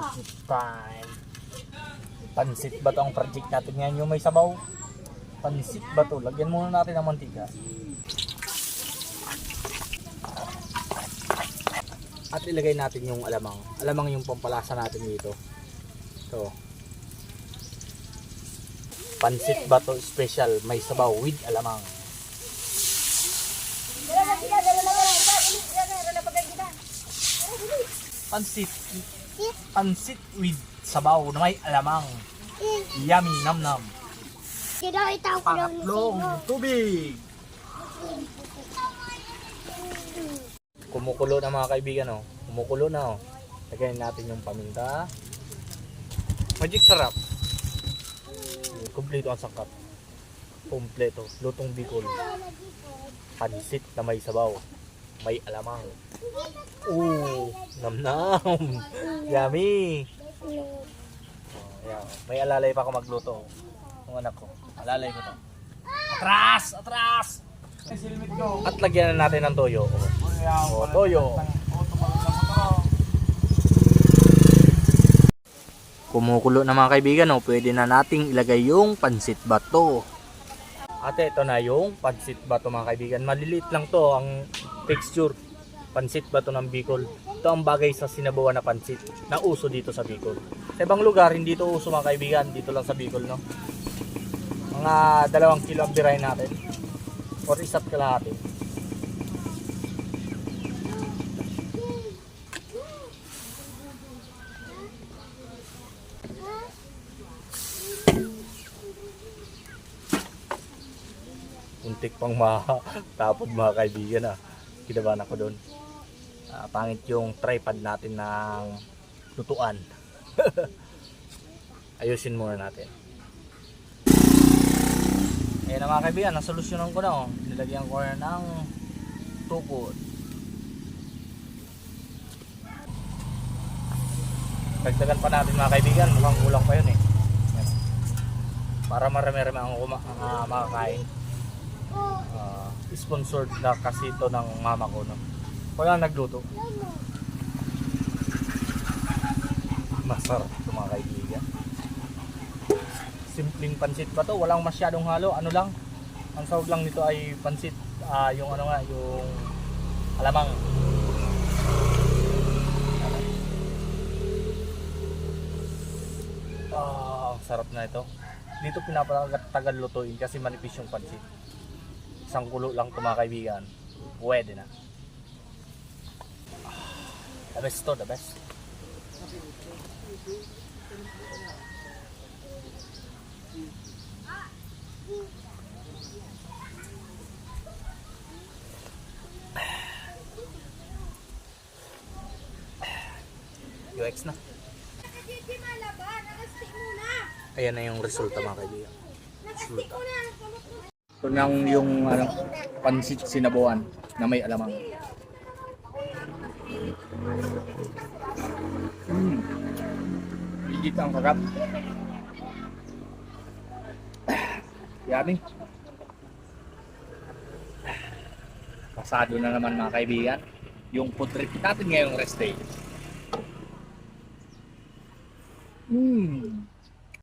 food time. Pansit ba to ang project natin ngayon, yung may sabaw? Pansit ba to? Lagyan muna natin ng mantika. At ilagay natin yung alamang. Alamang yung pampalasa natin dito. Ito. Pansit ba to special, may sabaw with alamang. Pansit with sabaw na may alamang. Yummy, nam-nam. Pangatlong tubig. Kumukulo na mga kaibigan, oh. Kumukulo na, oh. Lagyan natin yung paminta. Magic sarap. Kompleto ang sangkap. Kompleto. Lutong Bicol. Pansit na may sabaw. May alamang. Nam-nam. Yummy. Ayan. May alalay pa ako magluto. Ang anak ko. Alalay ko to. Atras! Atras! At lagyan na natin ng toyo. Toyo. Kumukulo na mga kaibigan, oh. Pwede na nating ilagay yung pansit bato. At ito na yung pansit bato mga kaibigan. Maliliit lang to ang texture. Pansit bato ng Bicol. Ito ang bagay sa sinabawan na pansit na uso dito sa Bicol. Sa ibang lugar hindi to uso mga kaibigan. Dito lang sa Bicol, no. Mga 2 kilo ang birahin natin. Or 1 kalahati. Untik pang matapod mga kaibigan, ah. Kinabahan ako doon. Pangit yung tripod natin ng lutuan. Ayusin muna natin. Ayan na mga kaibigan, nasolusyonan ko na, oh. Nilagyan ko na ng tukod. Dagdagan pa natin mga kaibigan, mukhang kulang pa yun eh. Ayan. Para marami-rami ang makakain. Sponsored na kasi ito ng mama ko, no? Wala nagluto. Masarap ito mga kaibigan. Simpleng pansit ba to? Walang masyadong halo. Ano lang? Ang sahog lang nito ay pansit. Yung ano nga, yung alamang. Ang sarap na ito. Dito pinapatagal lutuin kasi manipis yung pansit. Isang kulo lang ito mga kaibigan. Pwede na. The best to, the best. UX na. Ayan na yung resulta mga kaibigan. Resulta. Ito na yung pansit sinabawan na may alamang. Higit ang sarap. Yummy. Pasado na naman mga kaibigan yung food trip natin ngayong rest day.